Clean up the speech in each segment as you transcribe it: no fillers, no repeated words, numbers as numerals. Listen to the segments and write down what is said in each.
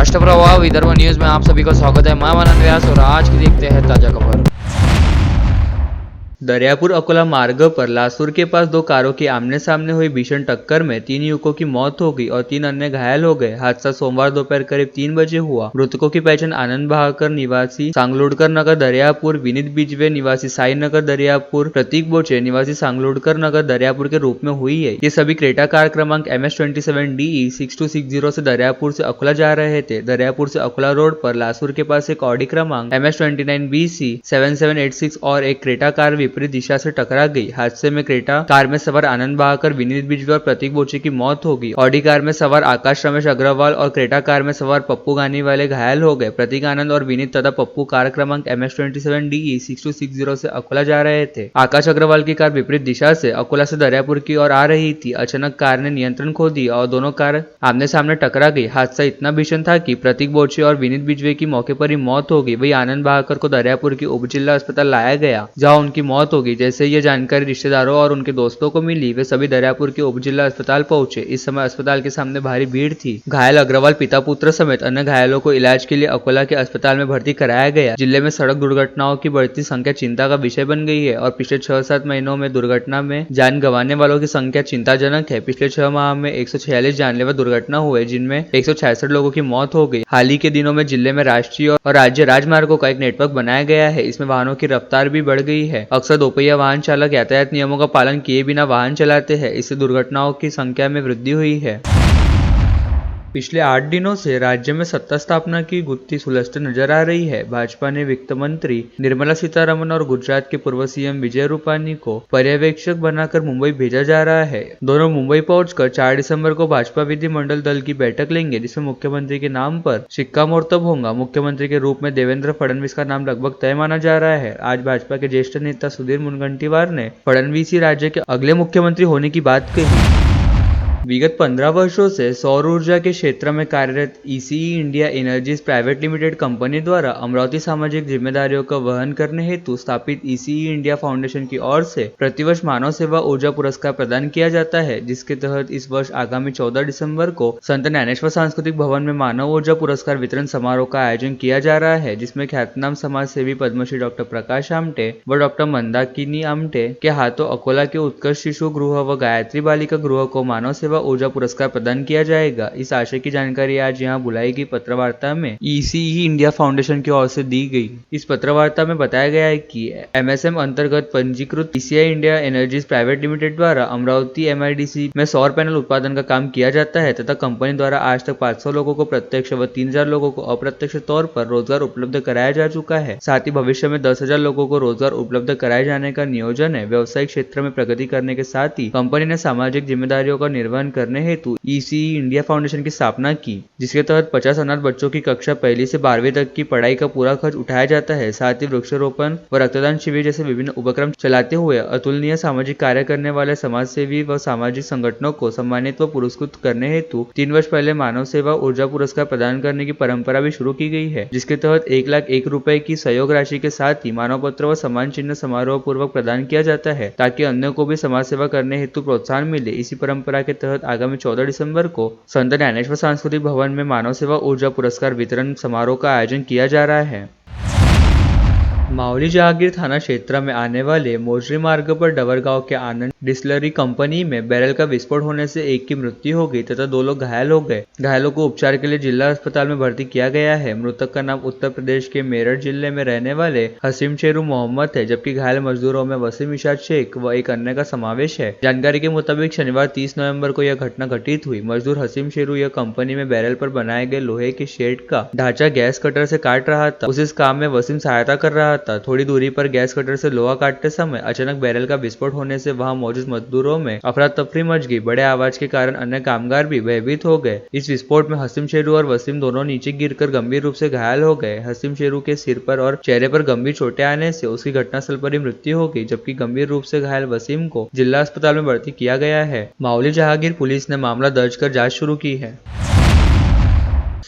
राष्ट्रप्रवाह Vidarbha news में आप सभी का स्वागत है। मैं मनन व्यास और आज की देखते हैं ताजा खबर। दरियापुर अकोला मार्ग पर लासुर के पास दो कारों की आमने सामने हुई भीषण टक्कर में 3 युवकों की मौत हो गई और 3 अन्य घायल हो गए। हादसा सोमवार दोपहर करीब 3 बजे हुआ। मृतकों की पहचान आनंद बहाकर निवासी सांगलोडकर नगर दरियापुर, विनीत बिजवे निवासी साई नगर दरियापुर, प्रतीक बोचे निवासी सांगलोडकर नगर दरियापुर के रूप में हुई है। ये सभी क्रेटा कार क्रमांक MS27DE 6260 से दरियापुर से अकोला जा रहे थे। दरियापुर से अकोला रोड पर लासुर के पास एक ऑडी क्रमांक MS29BC 7786 और एक क्रेटा कार विपरीत दिशा से टकरा गई। हादसे में क्रेटा कार में सवार आनंद बहाकर, विनीत बिजवे और प्रतीक बोचे की मौत हो गई। ऑडी कार में सवार आकाश रमेश अग्रवाल और क्रेटा कार में सवार पप्पू गानी वाले घायल हो गए। प्रतीक आनंद और विनीत तथा पप्पू कार क्रमांक MS27DE 6260 से अकोला जा रहे थे। आकाश अग्रवाल की कार विपरीत दिशा से अकोला से दरियापुर की ओर आ रही थी। अचानक कार ने नियंत्रण खो दिया और दोनों कार आमने सामने टकरा गई। हादसा इतना भीषण था कि प्रतीक बोचे और विनीत बिजवे की मौके पर ही मौत हो गई। वही आनंद बहाकर को दरियापुर की उप जिला अस्पताल लाया गया, जहां उनकी मौत हो गई। जैसे ये जानकारी रिश्तेदारों और उनके दोस्तों को मिली, वे सभी दरियापुर के उप जिला अस्पताल पहुंचे। इस समय अस्पताल के सामने भारी भीड़ थी। घायल अग्रवाल पिता पुत्र समेत अन्य घायलों को इलाज के लिए अकोला के अस्पताल में भर्ती कराया गया। जिले में सड़क दुर्घटनाओं की बढ़ती संख्या चिंता का विषय बन गई है और पिछले 6-7 महीनों में दुर्घटना में जान गंवाने वालों की संख्या चिंताजनक है। पिछले 6 माह में 146 जानलेवा दुर्घटना हुए, जिनमें 166 लोगों की मौत हो गई। हाल ही के दिनों में जिले में राष्ट्रीय और राज्य राजमार्गों का एक नेटवर्क बनाया गया है। इसमें वाहनों की रफ्तार भी बढ़ गई है। अक्सर दोपहिया वाहन चालक यातायात नियमों का पालन किए बिना वाहन चलाते हैं। इससे दुर्घटनाओं की संख्या में वृद्धि हुई है। पिछले 8 दिनों से राज्य में सत्ता स्थापना की गुत्थी सुलझते नजर आ रही है। भाजपा ने वित्त मंत्री निर्मला सीतारमण और गुजरात के पूर्व सीएम विजय रूपानी को पर्यवेक्षक बनाकर मुंबई भेजा जा रहा है। दोनों मुंबई पहुंचकर 4 दिसंबर को भाजपा विधिमंडल दल की बैठक लेंगे, जिसमें मुख्यमंत्री के नाम पर शिक्कामोर्तब होगा। मुख्यमंत्री के रूप में देवेंद्र फडणवीस का नाम लगभग तय माना जा रहा है। आज भाजपा के ज्येष्ठ नेता सुधीर मुनगंटीवार ने फडणवीस ही राज्य के अगले मुख्यमंत्री होने की बात कही। विगत 15 वर्षों से सौर ऊर्जा के क्षेत्र में कार्यरत ECE India energies private limited company द्वारा अमरावती सामाजिक जिम्मेदारियों का वहन करने हेतु स्थापित ECE इंडिया फाउंडेशन की ओर से प्रतिवर्ष मानव सेवा ऊर्जा पुरस्कार प्रदान किया जाता है, जिसके तहत इस वर्ष आगामी 14 दिसंबर को संत ज्ञानेश्वर सांस्कृतिक भवन में मानव ऊर्जा पुरस्कार वितरण समारोह का आयोजन किया जा रहा है, जिसमें ख्यातनाम समाज सेवी पद्मश्री डॉक्टर प्रकाश आमटे व डॉक्टर मंदाकिनी आमटे के हाथों अकोला के उत्कर्ष शिशु गृह व गायत्री बालिका गृह को मानव सेवा ऊर्जा पुरस्कार प्रदान किया जाएगा। इस आशय की जानकारी आज यहां बुलाई गई पत्रवार्ता में ECE इंडिया फाउंडेशन की ओर से दी गई। इस पत्रवार्ता में बताया गया है कि MSM अंतर्गत पंजीकृत ECE India energies private limited द्वारा अमरावती MIDC में सौर पैनल उत्पादन का काम किया जाता है तथा कंपनी द्वारा आज तक 500 लोगों को प्रत्यक्ष व 3000 लोगों को अप्रत्यक्ष तौर पर रोजगार उपलब्ध कराया जा चुका है। साथ ही भविष्य में 10,000 लोगों को रोजगार उपलब्ध कराए जाने का नियोजन है। व्यवसायिक क्षेत्र में प्रगति करने के साथ ही कंपनी ने सामाजिक जिम्मेदारियों का निर्वहन करने हेतु ECE इंडिया फाउंडेशन की स्थापना की, जिसके तहत 50 अनाथ बच्चों की कक्षा 1 से 12वीं तक की पढ़ाई का पूरा खर्च उठाया जाता है। साथ ही वृक्षारोपण व रक्तदान शिविर जैसे विभिन्न उपक्रम चलाते हुए अतुलनीय सामाजिक कार्य करने वाले समाज सेवी व सामाजिक संगठनों को सम्मानित व पुरस्कृत करने हेतु 3 वर्ष पहले मानव सेवा ऊर्जा पुरस्कार प्रदान करने की परंपरा भी शुरू की गई है, जिसके तहत 1,01,000 रुपए की सहयोग राशि के साथ ही मानव पत्र व सम्मान चिन्ह समारोह पूर्वक प्रदान किया जाता है, ताकि अन्यों को भी समाज सेवा करने हेतु प्रोत्साहन मिले। इसी परंपरा के तहत आगामी 14 दिसंबर को संत ज्ञानेश्वर सांस्कृतिक भवन में मानव सेवा ऊर्जा पुरस्कार वितरण समारोह का आयोजन किया जा रहा है। मावली जहांगीर थाना क्षेत्र में आने वाले मोजरी मार्ग पर डवर गांव के आनंद डिस्टिलरी कंपनी में बैरल का विस्फोट होने से एक की मृत्यु हो गई तथा 2 लोग घायल हो गए। घायलों को उपचार के लिए जिला अस्पताल में भर्ती किया गया है। मृतक का नाम उत्तर प्रदेश के मेरठ जिले में रहने वाले हसीम शेरू मोहम्मद है, जबकि घायल मजदूरों में वसीम इशाद शेख व एक अन्य का समावेश है। जानकारी के मुताबिक शनिवार 30 नवंबर को यह घटना घटित हुई। मजदूर हसीम शेरू यह कंपनी में बैरल पर बनाए गए लोहे के शेड का ढांचा गैस कटर से काट रहा था। उस काम में वसीम सहायता कर रहा था। थोड़ी दूरी पर गैस कटर से लोहा काटते समय अचानक बैरल का विस्फोट होने से वहां मौजूद मजदूरों में अफरा तफरी मच गई। बड़े आवाज के कारण अन्य कामगार भी भयभीत हो गए। इस विस्फोट में हसीम शेरू और वसीम दोनों नीचे गिरकर गंभीर रूप से घायल हो गए। हसीम शेरू के सिर पर और चेहरे पर गंभीर चोटें आने से उसकी घटनास्थल पर ही मृत्यु हो गई, जबकि गंभीर रूप से घायल वसीम को जिला अस्पताल में भर्ती किया गया है। मावली जहांगीर पुलिस ने मामला दर्ज कर जांच शुरू की है।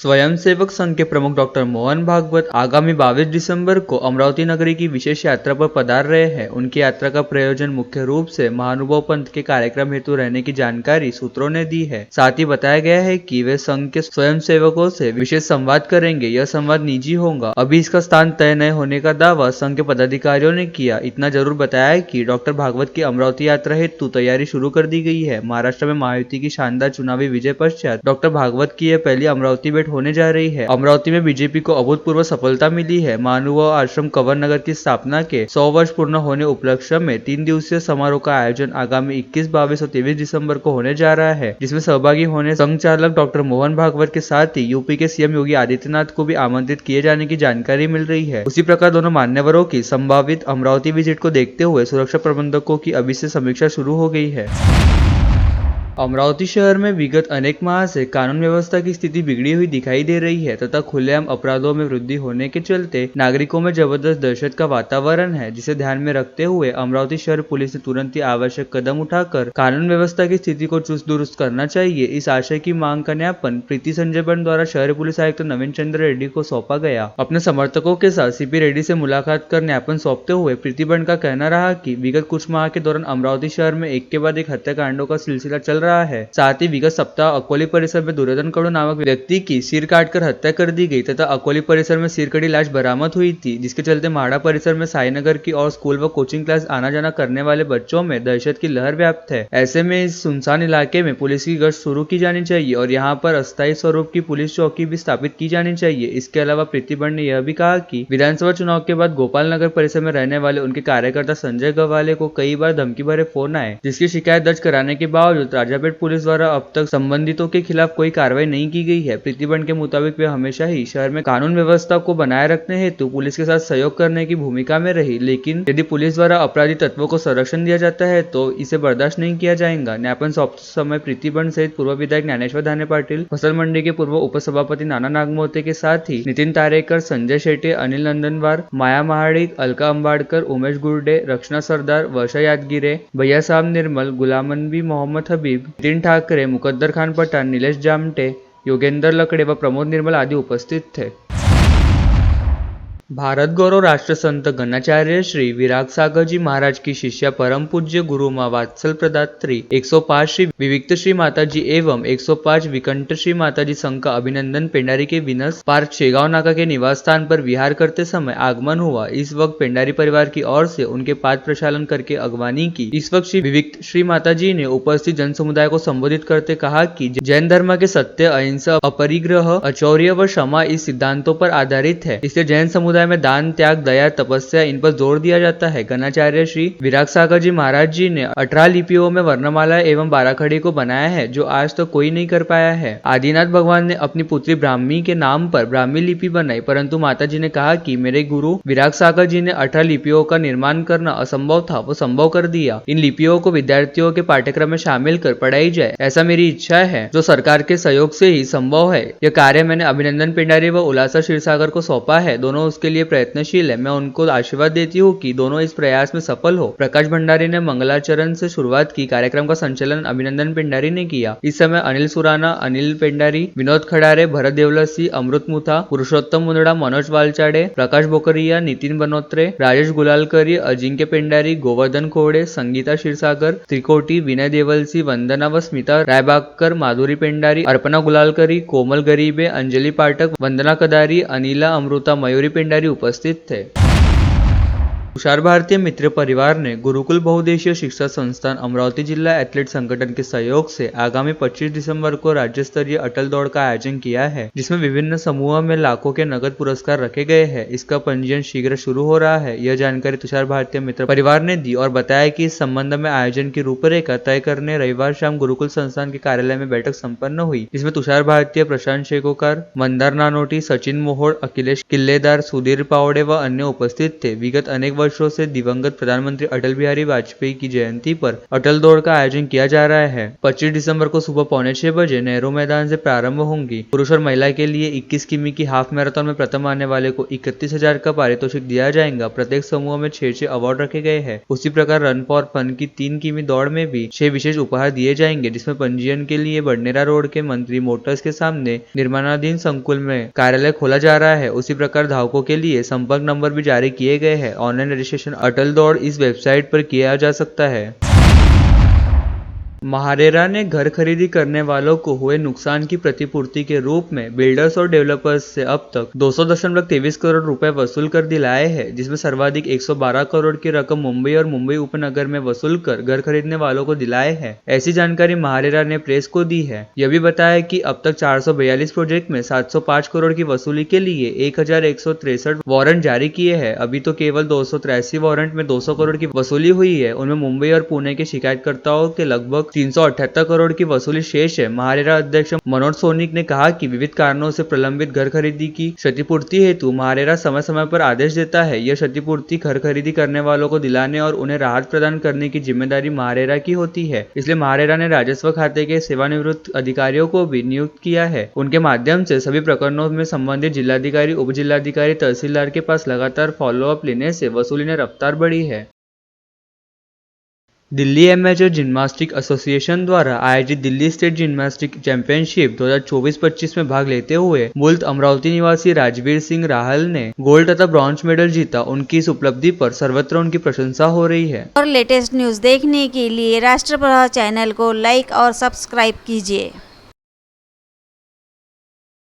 स्वयंसेवक संघ के प्रमुख डॉक्टर मोहन भागवत आगामी 22 दिसंबर को अमरावती नगरी की विशेष यात्रा पर पधार रहे हैं। उनकी यात्रा का प्रयोजन मुख्य रूप से महानुभाव पंथ के कार्यक्रम हेतु रहने की जानकारी सूत्रों ने दी है। साथ ही बताया गया है कि वे संघ के स्वयंसेवकों से विशेष संवाद करेंगे। यह संवाद निजी होगा। अभी इसका स्थान तय न होने का दावा संघ के पदाधिकारियों ने किया। इतना जरूर बताया कि डॉक्टर भागवत की अमरावती यात्रा हेतु तैयारी शुरू कर दी गई है। महाराष्ट्र में महायुति की शानदार चुनावी विजय पश्चात डॉक्टर भागवत की यह पहली अमरावती भेंट होने जा रही है। अमरावती में बीजेपी को अभूतपूर्व सफलता मिली है। महानुभाव आश्रम कंवर नगर की स्थापना के 100 वर्ष पूर्ण होने उपलक्ष्य में 3 दिवसीय समारोह का आयोजन आगामी 21, 22 और 23 दिसंबर को होने जा रहा है, जिसमें सहभागी होने संघ चालक डॉक्टर मोहन भागवत के साथ ही यूपी के सीएम योगी आदित्यनाथ को भी आमंत्रित किए जाने की जानकारी मिल रही है। उसी प्रकार दोनों मान्यवरों की संभावित अमरावती विजिट को देखते हुए सुरक्षा प्रबंधकों की अभी से समीक्षा शुरू हो गई है। अमरावती शहर में विगत अनेक माह से कानून व्यवस्था की स्थिति बिगड़ी हुई दिखाई दे रही है तथा खुलेआम अपराधों में वृद्धि होने के चलते नागरिकों में जबरदस्त दहशत का वातावरण है, जिसे ध्यान में रखते हुए अमरावती शहर पुलिस ने तुरंत ही आवश्यक कदम उठाकर कानून व्यवस्था की स्थिति को चुस्त दुरुस्त करना चाहिए। इस आशय की मांग का ज्ञापन प्रीति संजय बंड द्वारा शहर पुलिस आयुक्त नवीन चंद्र रेड्डी को सौंपा गया। अपने समर्थकों के साथ सीपी रेड्डी से मुलाकात कर ज्ञापन सौंपते हुए प्रीति बंड का कहना रहा कि विगत कुछ माह के दौरान अमरावती शहर में एक के बाद एक हत्याकांडों का सिलसिला चल रहा है। साथ ही विगत सप्ताह अकोली परिसर में दुर्योधन कड़ू नामक व्यक्ति की सिर काटकर हत्या कर दी गई तथा अकोली परिसर में सिरकड़ी लाश बरामद हुई थी, जिसके चलते म्हाडा परिसर में साईनगर की और स्कूल व कोचिंग क्लास आना जाना करने वाले बच्चों में दहशत की लहर व्याप्त है। ऐसे में इस सुनसान इलाके में पुलिस की गश्त शुरू की जानी चाहिए और यहाँ पर अस्थायी स्वरूप की पुलिस चौकी भी स्थापित की जानी चाहिए। इसके अलावा प्रीति बंड ने यह भी कहा कि विधानसभा चुनाव के बाद गोपाल नगर परिसर में रहने वाले उनके कार्यकर्ता संजय गवाले को कई बार धमकी भरे फोन आए, जिसकी शिकायत दर्ज कराने के बावजूद राजापेट पुलिस द्वारा अब तक संबंधितों के खिलाफ कोई कार्रवाई नहीं की गई है। प्रतिबंध के मुताबिक वे हमेशा ही शहर में कानून व्यवस्था को बनाए रखने हेतु पुलिस के साथ सहयोग करने की भूमिका में रही, लेकिन यदि पुलिस द्वारा अपराधी तत्वों को संरक्षण दिया जाता है तो इसे बर्दाश्त नहीं किया जाएगा। ज्ञापन सौंपते समय प्रतिबंध सहित पूर्व विधायक ज्ञानेश्वर धाने पाटिल, फसल मंडी के पूर्व उपसभापति नाना नागमोते के साथ ही नितिन तारेकर, संजय शेट्टे, अनिल नंदनवार, माया महाडिक, अलका अंबाड़कर, उमेश गुर्डे, रक्षणा सरदार, वर्षा यादगिरे, भैया साहब निर्मल, गुलामनबी मोहम्मद हबीब, नितिन ठाकरे, मुकद्दर खान पठान, नीलेश जामटे, योगेंद्र लकड़े व प्रमोद निर्मल आदि उपस्थित थे। भारत गौरव राष्ट्रसंत गणाचार्य श्री विराग सागर जी महाराज की शिष्या परम पूज्य गुरु मां वात्सल प्रदात्री 105 श्री विविक्त श्री माता जी एवं 105 विकंठ श्री माता जी संघ का अभिनंदन पेंडारी के विनस पार्क शेगांव नाका के निवास स्थान पर विहार करते समय आगमन हुआ। इस वक्त पेंडारी परिवार की ओर से उनके पाद प्रक्षालन करके अगवानी की। इस वक्त श्री विविक्त श्री माता जी ने उपस्थित जन समुदाय को संबोधित करते कहा कि जैन धर्म के सत्य, अहिंसा, अपरिग्रह, अचौर्य व क्षमा इस सिद्धांतों पर आधारित है। इसलिए जैन समुदाय में दान, त्याग, दया, तपस्या इन पर जोर दिया जाता है। गणाचार्य श्री विराग सागर जी महाराज जी ने 18 लिपियों में वर्णमाला एवं बाराखड़ी को बनाया है, जो आज तक कोई नहीं कर पाया है। आदिनाथ भगवान ने अपनी पुत्री ब्राह्मी के नाम पर ब्राह्मी लिपि बनाई, परंतु माता जी ने कहा कि मेरे गुरु विराग सागर जी ने 18 लिपियों का निर्माण करना असंभव था, वो संभव कर दिया। इन लिपियों को विद्यार्थियों के पाठ्यक्रम में शामिल कर पढ़ाई जाए, ऐसा मेरी इच्छा है, जो सरकार के सहयोग से ही संभव है। यह कार्य मैंने अभिनंदन पेंडारी व उल्लासा क्षीरसागर को सौंपा है। दोनों उसके लिए प्रयत्नशील है। मैं उनको आशीर्वाद देती हूँ कि दोनों इस प्रयास में सफल हो। प्रकाश भंडारी ने मंगलाचरण से शुरुआत की। कार्यक्रम का संचालन अभिनंदन पेंडारी ने किया। इस समय अनिल सुराना, अनिल पेंडारी, विनोद खड़ारे, भरत देवलसी, अमृत मुथा, पुरुषोत्तम मुंदड़ा, मनोज वालचाड़े, प्रकाश बोकरिया, नितिन बनोत्रे, राजेश गुलालकरी, अजिंक्य पेंडारी, गोवर्धन खोड़े, संगीता क्षीरसागर, त्रिकोटी, विनय देवलसी, वंदना व स्मिता रायबागकर, माधुरी पेंडारी, अर्पणा गुलालकरी, कोमल गरीबे, अंजलि पाठक, वंदना कदारी, अनिला अमृता, मयूरी पेंडारी उपस्थित थे। तुषार भारतीय मित्र परिवार ने गुरुकुल बहुउद्देशीय शिक्षा संस्थान अमरावती जिला एथलीट संगठन के सहयोग से आगामी 25 दिसंबर को राज्य स्तरीय अटल दौड़ का आयोजन किया है, जिसमें विभिन्न समूहों में लाखों के नगद पुरस्कार रखे गए हैं। इसका पंजीयन शीघ्र शुरू हो रहा है। यह जानकारी तुषार भारतीय मित्र परिवार ने दी और बताया कि इस संबंध में आयोजन की रूपरेखा तय करने रविवार शाम गुरुकुल संस्थान के कार्यालय में बैठक संपन्न हुई, जिसमें तुषार भारतीय, प्रशांत शेकोकार, मंदार नानोटी, सचिन मोहोड़, अखिलेश किल्लेदार, सुधीर पावड़े व अन्य उपस्थित थे। विगत अनेक वर्षों से दिवंगत प्रधानमंत्री अटल बिहारी वाजपेयी की जयंती पर अटल दौड़ का आयोजन किया जा रहा है। 25 दिसंबर को सुबह 5:45 बजे नेहरू मैदान से प्रारंभ होंगी। पुरुष और महिला के लिए 21 किमी की हाफ मैराथन में प्रथम आने वाले को 31,000 का पारितोषिक दिया जाएगा। प्रत्येक समूह में 6 अवार्ड रखे गए हैं। उसी प्रकार रन फॉर फन की 3 किमी दौड़ में भी 6 विशेष उपहार दिए जाएंगे, जिसमें पंजीयन के लिए बडनेरा रोड के मंत्री मोटर्स के सामने निर्माणाधीन संकुल में कार्यालय खोला जा रहा है। उसी प्रकार धावकों के लिए संपर्क नंबर भी जारी किए गए हैं। ऑनलाइन रजिस्ट्रेशन अटल दौड़ इस वेबसाइट पर किया जा सकता है। महारेरा ने घर खरीदी करने वालों को हुए नुकसान की प्रतिपूर्ति के रूप में बिल्डर्स और डेवलपर्स से अब तक 200.23 करोड़ रुपए वसूल कर दिलाए हैं, जिसमें सर्वाधिक 112 करोड़ की रकम मुंबई और मुंबई उपनगर में वसूल कर घर खरीदने वालों को दिलाए हैं। ऐसी जानकारी महारेरा ने प्रेस को दी है। यह भी बताया कि अब तक 442 प्रोजेक्ट में 705 करोड़ की वसूली के लिए 1163 वारंट जारी किए हैं। अभी तो केवल 283 वारंट में 200 करोड़ की वसूली हुई है। उनमें मुंबई और पुणे के शिकायतकर्ताओं के लगभग 378 करोड़ की वसूली शेष है। महारेरा अध्यक्ष मनोज सोनिक ने कहा कि विविध कारणों से प्रलंबित घर खरीदी की क्षतिपूर्ति हेतु महारेरा समय समय पर आदेश देता है। यह क्षतिपूर्ति घर खरीदी करने वालों को दिलाने और उन्हें राहत प्रदान करने की जिम्मेदारी महारेरा की होती है। इसलिए महारेरा ने राजस्व खाते के सेवानिवृत्त अधिकारियों को भी नियुक्त किया है। उनके माध्यम से सभी प्रकरणों में संबंधित जिलाधिकारी, उप जिलाधिकारी, तहसीलदार के पास लगातार फॉलोअप लेने से वसूली ने रफ्तार बढ़ी है। दिल्ली एमेचर जिम्नास्टिक एसोसिएशन द्वारा आयोजित दिल्ली स्टेट जिम्नास्टिक चैंपियनशिप 2024-25 में भाग लेते हुए मुल्क अमरावती निवासी राजवीर सिंह राहल ने गोल्ड तथा ब्रॉन्ज मेडल जीता। उनकी इस उपलब्धि पर सर्वत्र उनकी प्रशंसा हो रही है। और लेटेस्ट न्यूज देखने के लिए राष्ट्रप्रभा चैनल को लाइक और सब्सक्राइब कीजिए।